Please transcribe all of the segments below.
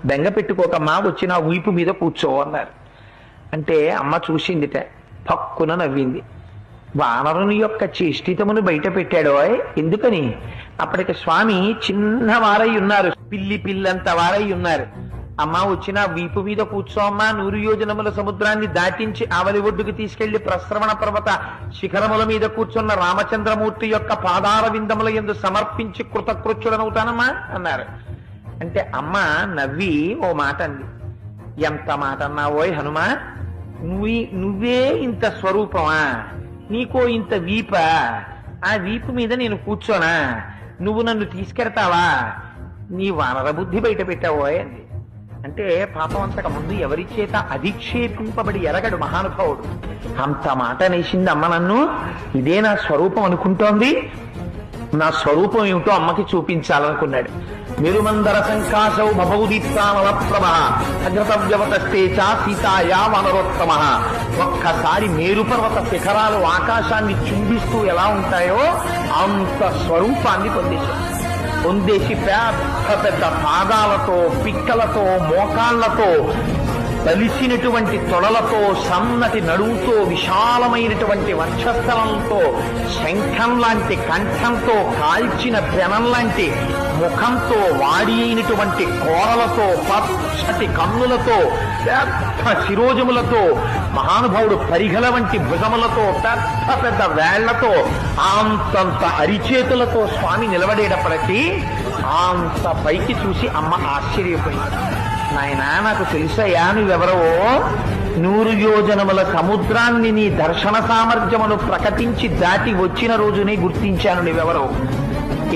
బెంగ పెట్టుకోకమ్మా, వచ్చి నా వీపు మీద కూర్చో అన్నారు. అంటే అమ్మ చూసిందిట, పక్కున నవ్వింది. వానరుని యొక్క చేష్టితమును బయట పెట్టాడో ఎందుకని? అప్పటికి స్వామి చిన్నవారై ఉన్నారు, పిల్లి పిల్లంత వారై ఉన్నారు. అమ్మ వచ్చిన వీపు మీద కూర్చో అమ్మా, 100 యోజనముల సముద్రాన్ని దాటించి ఆవలి ఒడ్డుకు తీసుకెళ్లి ప్రశ్రవణ పర్వత శిఖరముల మీద కూర్చున్న రామచంద్రమూర్తి యొక్క పాదార విందముల యందు సమర్పించి కృతకృత్యుడనవుతానమ్మా అన్నారు. అంటే అమ్మ నవ్వి ఓ మాట అంది. ఎంత మాట అన్నావోయ్ హనుమా, నువ్వే ఇంత స్వరూపమా, నీకో ఇంత వీప, ఆ వీపు మీద నేను కూర్చోనా, నువ్వు నన్ను తీసుకెడతావా, నీ వానర బుద్ధి బయట పెట్టావోయ్ అంది. అంటే పాపం అంతకు ముందు ఎవరి చేత అధిక్షేపింపబడి ఎరగడు మహానుభావుడు. అంత మాట అనేసింది అమ్మ నన్ను, ఇదే నా స్వరూపం అనుకుంటోంది, నా స్వరూపం ఏమిటో అమ్మకి చూపించాలనుకున్నాడు. మెరుమందర సంకాశౌ భవౌదీప్తానల ప్రభ అగ్రతవ్యవతస్తే చ సీతాయా వనరోత్తమ. ఒక్కసారి మేరుపర్వత శిఖరాలు ఆకాశాన్ని చుంబిస్తూ ఎలా ఉంటాయో అంత స్వరూపాన్ని పొందేసి పెద్ద పెద్ద పాదాలతో, పిక్కలతో, మోకాళ్లతో, బలిసినటువంటి తొడలతో, సన్నటి నడువుతో, విశాలమైనటువంటి వక్షస్థలంతో, శంఖం లాంటి కంఠంతో, కాల్చిన పెనం లాంటి ముఖంతో, వాడి అయినటువంటి కోరలతో, పచ్చటి కన్నులతో, పెద్ద శిరోజములతో, మహానుభావుడు పరిగల వంటి భుజములతో, పెద్ద పెద్ద వేళ్లతో, అంతంత అరిచేతులతో స్వామి నిలబడేటప్పటికీ అంత పైకి చూసి అమ్మ ఆశ్చర్యపోయింది. నాయనా, నాకు తెలుసయ్యా నువ్వెవరవో, 100 యోజనముల సముద్రాన్ని నీ దర్శన సామర్థ్యమును ప్రకటించి దాటి వచ్చిన రోజునే గుర్తించాను నువ్వెవరో.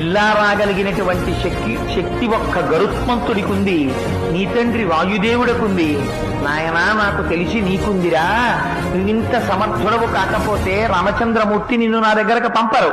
ఇలా రాగలిగినటువంటి శక్తి ఒక్క గరుత్మంతుడికి ఉంది, నీ తండ్రి వాయుదేవుడికుంది. నాయనా, నాకు తెలిసి నీకుందిరా, నువ్వింత సమర్థుడవు కాకపోతే రామచంద్రమూర్తి నిన్ను నా దగ్గరకు పంపరు.